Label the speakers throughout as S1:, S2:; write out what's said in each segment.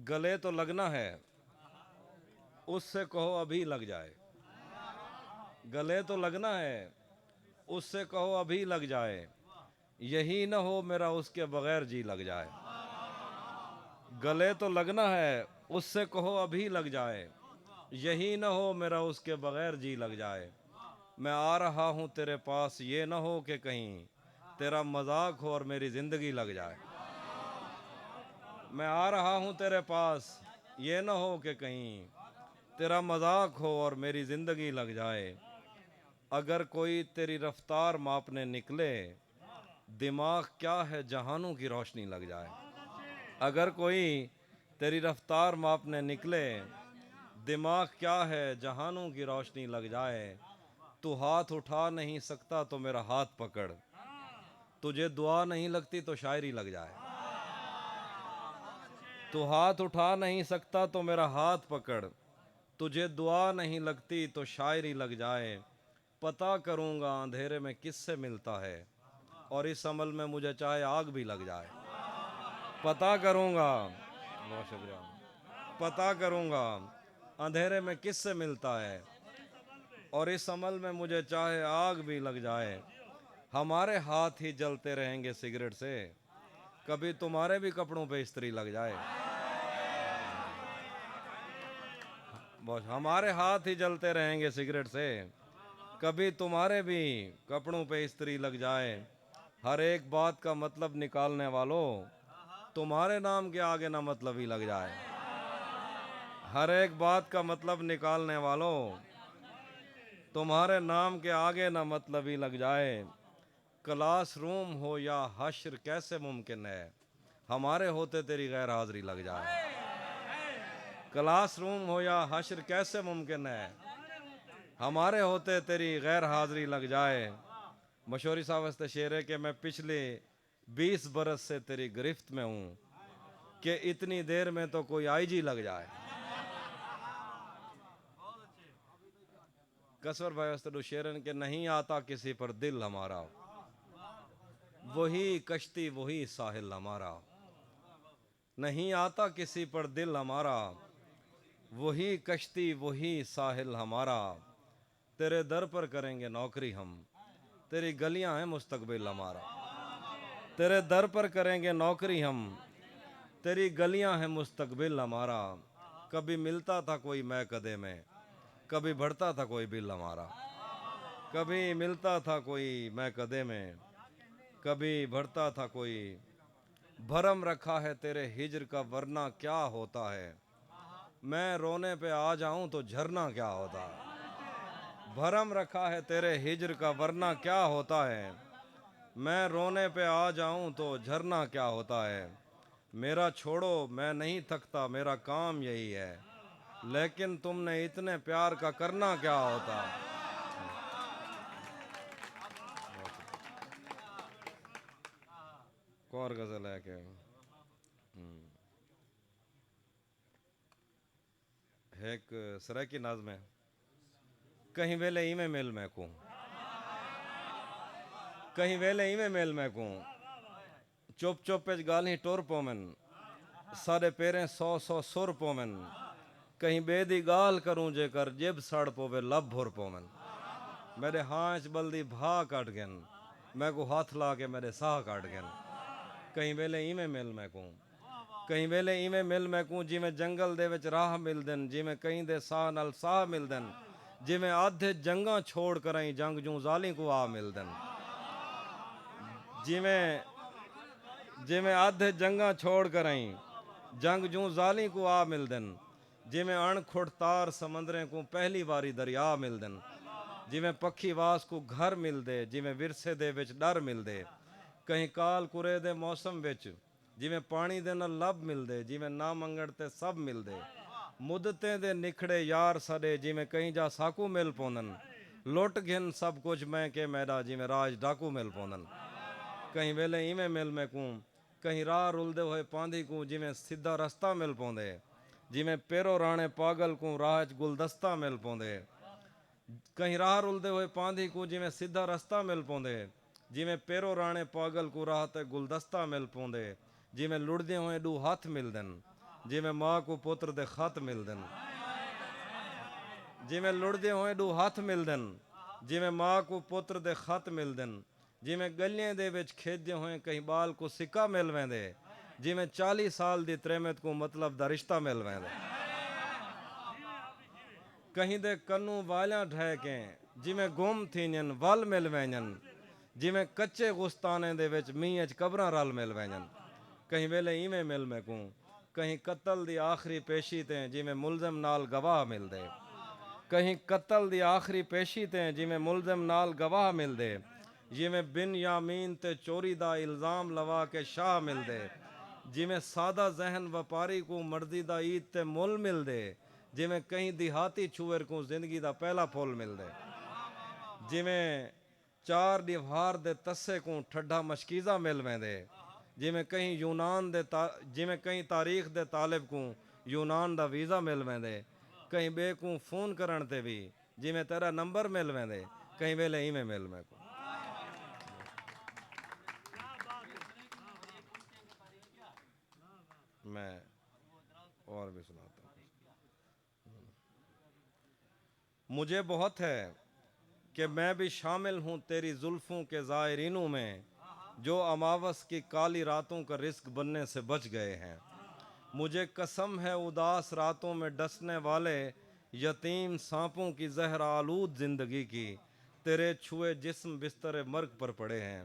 S1: گلے تو لگنا ہے، اس سے کہو ابھی لگ جائے۔ گلے تو لگنا ہے، اس سے کہو ابھی لگ جائے، یہی نہ ہو میرا اس کے بغیر جی لگ جائے۔ گلے تو لگنا ہے، اس سے کہو ابھی لگ جائے، یہی نہ ہو میرا اس کے بغیر جی لگ جائے۔ میں آ رہا ہوں تیرے پاس، یہ نہ ہو کہ کہیں تیرا مذاق ہو اور میری زندگی لگ جائے۔ میں آ رہا ہوں تیرے پاس، یہ نہ ہو کہ کہیں تیرا مذاق ہو اور میری زندگی لگ جائے۔ اگر کوئی تیری رفتار ماپنے نکلے، دماغ کیا ہے جہانوں کی روشنی لگ جائے۔ اگر کوئی تیری رفتار ماپنے نکلے، دماغ کیا ہے جہانوں کی روشنی لگ جائے۔ تو ہاتھ اٹھا نہیں سکتا تو میرا ہاتھ پکڑ، تجھے دعا نہیں لگتی تو شاعری لگ جائے۔ تو ہاتھ اٹھا نہیں سکتا تو میرا ہاتھ پکڑ، تجھے دعا نہیں لگتی تو شاعری لگ جائے۔ پتہ کروں گا اندھیرے میں کس سے ملتا ہے، اور اس عمل میں مجھے چاہے آگ بھی لگ جائے۔ پتہ کروں گا، بہت شکریہ، پتہ کروں گا اندھیرے میں کس سے ملتا ہے، اور اس عمل میں مجھے چاہے آگ بھی لگ جائے۔ ہمارے ہاتھ ہی جلتے رہیں گے سگریٹ سے، کبھی تمہارے بھی کپڑوں پہ استری لگ جائے۔ ہمارے ہاتھ ہی جلتے رہیں گے سگریٹ سے، کبھی تمہارے بھی کپڑوں پہ استری لگ جائے۔ ہر ایک بات کا مطلب نکالنے والوں، تمہارے نام کے آگے نہ مطلب ہی لگ جائے۔ ہر ایک بات کا مطلب نکالنے والوں، تمہارے نام کے آگے نہ مطلب ہی لگ جائے۔ کلاس روم ہو یا حشر کیسے ممکن ہے، ہمارے ہوتے تیری غیر حاضری لگ جائے۔ کلاس روم ہو یا حشر کیسے ممکن ہے، ہمارے ہوتے تیری غیر حاضری لگ جائے۔ مشوری صاحب واسطے شعر ہے کہ میں پچھلے 20 برس سے تیری گرفت میں ہوں، کہ اتنی دیر میں تو کوئی آئی جی لگ جائے۔ کسور بھائی واسطے دو شعرن کہ نہیں آتا کسی پر دل ہمارا، وہی کشتی وہی ساحل ہمارا۔ نہیں آتا کسی پر دل ہمارا، وہی کشتی وہی ساحل ہمارا۔ تیرے در پر کریں گے نوکری ہم، تیری گلیاں ہیں مستقبل ہمارا۔ تیرے در پر کریں گے نوکری ہم، تیری گلیاں ہیں مستقبل ہمارا۔ کبھی ملتا تھا کوئی میں قدے میں، کبھی بڑھتا تھا کوئی بل ہمارا۔ کبھی ملتا تھا کوئی میں قدے میں، کبھی بڑھتا تھا کوئی۔ بھرم رکھا ہے تیرے ہجر کا ورنہ کیا ہوتا ہے، میں رونے پہ آ جاؤں تو جھرنا کیا ہوتا ہے۔ بھرم رکھا ہے تیرے ہجر کا ورنہ کیا ہوتا ہے، میں رونے پہ آ جاؤں تو جھرنا کیا ہوتا ہے۔ میرا چھوڑو میں نہیں تھکتا میرا کام یہی ہے، لیکن تم نے اتنے پیار کا کرنا کیا ہوتا ہے۔ اور غزل ہے کہ ایک سرائکی نظم ہے، کہیں ویلے ہی میں میل میں کوں، کہیں ویلے ہی میں میل میں کوں، چپ چپ پہ گال ہی ٹور پومن، سارے پیریں 100 سر پومن، کہیں بے دی گال کروں جے کر جب سڑ پوے لب بھر پومن۔ میرے ہانچ بلدی بھا کٹ گن، میں کو ہاتھ لا کے میرے ساہ کٹ گن، کہیں ویلے ہی میں مل میں کوں، کہیں ویلے ہی میں مل میں کوں، جی میں جنگل دے وچ راہ مل دن، جی میں کہیں دے ساہ نال ساہ مل دن، جی میں آدھے جنگاں چھوڑ کریں جنگ جوں زالی کو آ مل دن، جی میں آدھے جنگاں چھوڑ کریں جنگ جوں زالی کو آ مل دن، جی میں اڑ کھڑ تار سمندریں کو پہلی باری دریا مل دن، جی میں پکھی واس کو گھر مل دے، جی میں ورسے دے وچ ڈر مل دے، کہیں کال کرے دے موسم وچ جی میں پانی دے نال لب مل دے، جی میں نہ منگڑ تے سب مل دے، مدتیں دے نکھڑے یار سڑے جی میں کہیں جا ساکو مل پونن، لوٹ گھن سب کچھ میں کے میرا جی میں راج ڈاکو مل پونن، کہیں ویلے ہی میں مل میں کوں، کہیں راہ رلدے ہوئے پاندھی کو جی میں سیدھا رستہ مل پوندے، جی میں پیرو رانے پاگل کو راہ گلدستہ مل پوندے، کہیں راہ رلدے ہوئے پاندھی کو جی میں سیدھا رستہ مل پوندے، جی میں پیرو رانے پاگل کو راہ تے گلدستہ مل پوندے، جی میں لڑدے ہوئے دو ہاتھ مل دن، ਜਿਵੇਂ ਮਾਂ ਕੋ ਪੁੱਤਰ ਦੇ ਖਤ ਮਿਲਦੇ ਨੇ, ਜਿਵੇਂ ਲੁੜਦੇ ਹੋਏ ਦੋ ਹੱਥ ਮਿਲਦੇ ਨੇ, ਜਿਵੇਂ ਮਾਂ ਕੋ ਪੁੱਤਰ ਦੇ ਖਤ ਮਿਲਦੇ ਨੇ, ਜਿਵੇਂ ਗਲੀਆਂ ਦੇ ਵਿੱਚ ਖੇਡਦੇ ਹੋਏ ਕਹੀਂ ਬਾਲ ਕੋ ਸਿੱਕਾ ਮਿਲ ਵੈਂਦੇ, ਜਿਵੇਂ 40 ਸਾਲ ਦੀ ਤ੍ਰੇਮਤ ਕੋ ਮਤਲਬ ਦਾ ਰਿਸ਼ਤਾ ਮਿਲ ਵੈਂਦੇ, کہیں دے کنوں والیاں ڈھے کے جویں گم تھینن ول مل وینن جویں کچے گستانے دے وچ میںھ قبراں رل مل وینن کہیں ویلے ایویں مل میں کوں کہیں قتل دی آخری پیشی تے جویں ملزم نال گواہ مل دے کہیں قتل دی آخری پیشی تے جویں ملزم نال گواہ مل دے جویں بن یامین تے چوری دا الزام لوا کے شاہ مل دے جویں سادہ ذہن وپاری کو مرضی دا عید تے مل مل دے جویں کہیں دیہاتی چھوئر کو زندگی دا پہلا پھول مل دے جویں چار دیوار دے تسے کو ٹھڈا مشکیزہ مل ویں دے جویں کہیں یونان دے جویں کہیں تاریخ دے طالب کو یونان دا ویزا مل ویں دے کہیں بے کو فون کرن تے بھی جویں تیرا نمبر مل ویں دے کہیں ویلے ایویں مل میں کو میں اور بھی سناتا ہوں مجھے بہت ہے کہ میں بھی شامل ہوں تیری زلفوں کے زائرینوں میں جو اماوس کی کالی راتوں کا رزق بننے سے بچ گئے ہیں مجھے قسم ہے اداس راتوں میں ڈسنے والے یتیم سانپوں کی زہر آلود زندگی کی تیرے چھوئے جسم بستر مرگ پر پڑے ہیں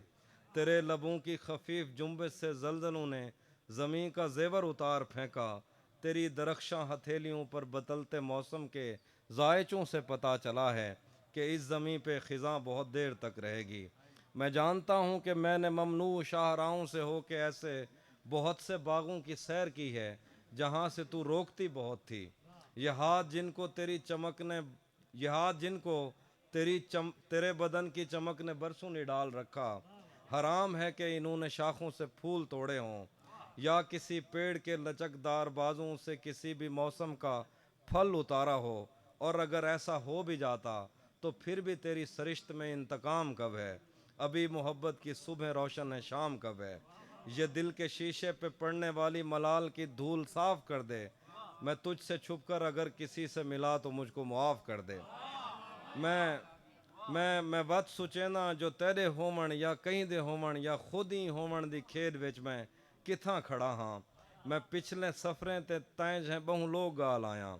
S1: تیرے لبوں کی خفیف جنبش سے زلزلوں نے زمین کا زیور اتار پھینکا تیری درخشاں ہتھیلیوں پر بدلتے موسم کے ذائچوں سے پتہ چلا ہے کہ اس زمین پہ خزاں بہت دیر تک رہے گی میں جانتا ہوں کہ میں نے ممنوع شاہراہوں سے ہو کے ایسے بہت سے باغوں کی سیر کی ہے جہاں سے تو روکتی بہت تھی یہ ہاتھ جن کو تیرے بدن کی چمک نے برسوں نہیں ڈال رکھا حرام ہے کہ انہوں نے شاخوں سے پھول توڑے ہوں یا کسی پیڑ کے لچکدار بازوں سے کسی بھی موسم کا پھل اتارا ہو اور اگر ایسا ہو بھی جاتا تو پھر بھی تیری سرشت میں انتقام کب ہے ابھی محبت کی صبح روشن ہے شام کب ہے یہ دل کے شیشے پہ پڑنے والی ملال کی دھول صاف کر دے میں تجھ سے چھپ کر اگر کسی سے ملا تو مجھ کو معاف کر دے میں وقت سچینا جو تیرے ہومن یا کہیں دے ہومن یا خود ہی ہومن دی کھیڈ وچ میں کتھاں کھڑا ہاں میں پچھلے سفریں تے تینج ہیں بہوں لوگ گال آیاں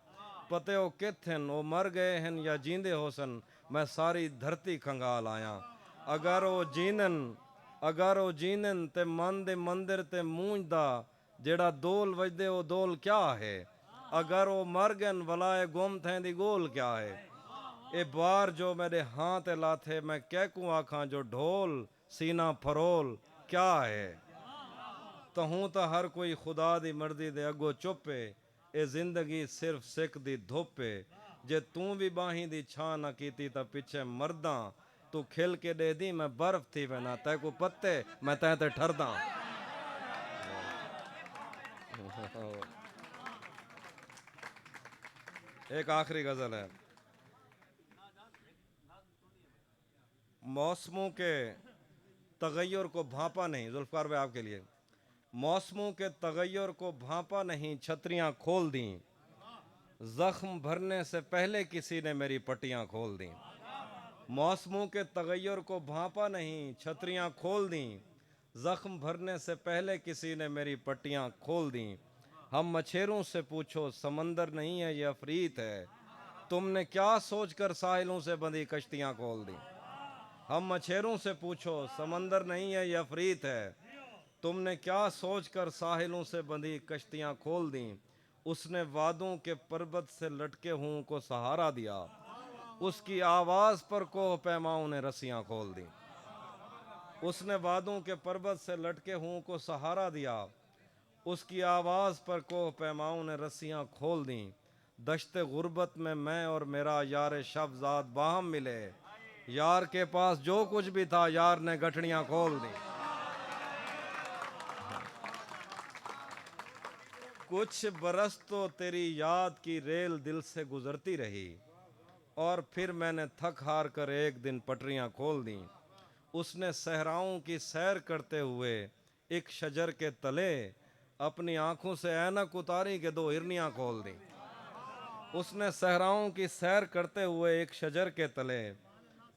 S1: پتے او کتھن او مر گئے ہیں یا جیندے ہو سن میں ساری دھرتی کھنگال آیاں اگر او جینن تے من دے مندر تے مونج دا جیڑا دول وجدے او دول کیا ہے اگر او مر گن ولائے گم تھیں دی گول کیا ہے اے بار جو میرے ہاں تے لاتھے میں کہہ کو آکھاں جو ڈھول سینہ پھرول کیا ہے تو ہوں تا ہر کوئی خدا دی مرضی دے اگو چپے اے زندگی صرف سکھ دی دھوپے جے توں بھی باہیں دی چھاں نہ کیتی تا پیچھے مرداں تو کھل کے دے دی میں برف تھی وینا تے کو پتے میں تے ٹھرداں ایک آخری غزل ہے موسموں کے تغیر کو بھانپا نہیں ذوالفقار بھائی آپ کے لیے موسموں کے تغیر کو بھانپا نہیں چھتریاں کھول دیں زخم بھرنے سے پہلے کسی نے میری پٹیاں کھول دیں موسموں کے تغیر کو بھانپا نہیں چھتریاں کھول دیں زخم بھرنے سے پہلے کسی نے میری پٹیاں کھول دیں ہم مچھیروں سے پوچھو سمندر نہیں ہے یہ افریت ہے تم نے کیا سوچ کر ساحلوں سے بندھی کشتیاں کھول دیں ہم مچھیروں سے پوچھو سمندر نہیں ہے یہ افریت ہے تم نے کیا سوچ کر ساحلوں سے بندھی کشتیاں کھول دیں اس نے وادوں کے پربت سے لٹکے ہوں کو سہارا دیا اس کی آواز پر کوہ پیماؤں نے رسیاں کھول دیں اس نے وادوں کے پربت سے لٹکے ہوں کو سہارا دیا اس کی آواز پر کوہ پیماؤں نے رسیاں کھول دیں دشت غربت میں اور میرا یار شب ذات باہم ملے یار کے پاس جو کچھ بھی تھا یار نے گٹھڑیاں کھول دیں کچھ برس تو تیری یاد کی ریل دل سے گزرتی رہی اور پھر میں نے تھک ہار کر ایک دن پٹریاں کھول دیں اس نے صحراؤں کی سیر کرتے ہوئے ایک شجر کے تلے اپنی آنکھوں سے اینک اتاری کہ دو ہرنیاں کھول دیں۔ اس نے صحراؤں کی سیر کرتے ہوئے ایک شجر کے تلے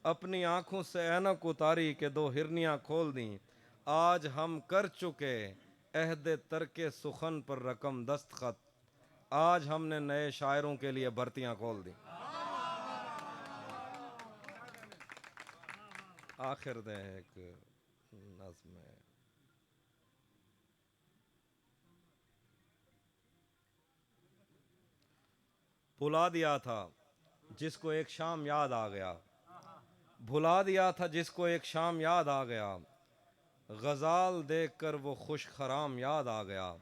S1: اپنی آنکھوں سے اینک اتاری کہ دو ہرنیاں کھول دیں۔ آج ہم کر چکے عہد ترک سخن پر رقم دستخط، آج ہم نے نئے شاعروں کے لیے بھرتیاں کھول دیں۔ آخر دیں ایک نظم ہے۔ بھلا دیا تھا جس کو ایک شام یاد آ گیا، بھلا دیا تھا جس کو ایک شام یاد آ گیا، غزال دیکھ کر وہ خوش خرام یاد آ گیا۔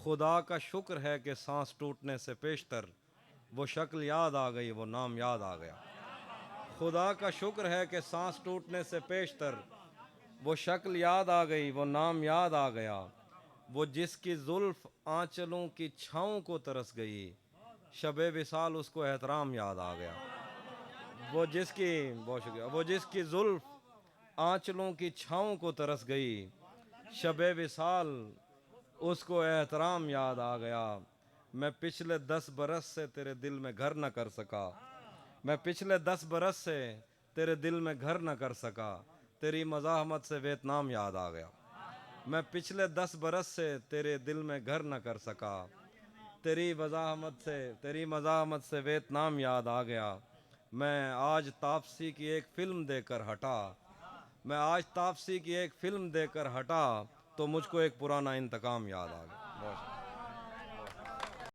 S1: خدا کا شکر ہے کہ سانس ٹوٹنے سے پیشتر وہ شکل یاد آ گئی، وہ نام یاد آ گیا۔ خدا کا شکر ہے کہ سانس ٹوٹنے سے پیشتر وہ شکل یاد آ گئی، وہ نام یاد آ گیا۔ وہ جس کی زلف آنچلوں کی چھاؤں کو ترس گئی، شب وصال اس کو احترام یاد آ گیا۔ وہ جس کی بہت شکریہ، وہ جس کی زلف آنچلوں کی چھاؤں کو ترس گئی، شب وصال اس کو احترام یاد آ گیا۔ میں پچھلے 10 برس سے تیرے دل میں گھر نہ کر سکا، میں پچھلے 10 برس سے تیرے دل میں گھر نہ کر سکا، تیری مزاحمت سے ویتنام یاد آ گیا۔ میں پچھلے 10 برس سے تیرے دل میں گھر نہ کر سکا، تیری مزاحمت سے ویتنام یاد آ گیا۔ میں آج تاپسی کی ایک فلم دیکھ کر ہٹا، میں آج تاپسی کی ایک فلم دیکھ کر ہٹا تو مجھ کو ایک پرانا انتقام یاد آ گیا۔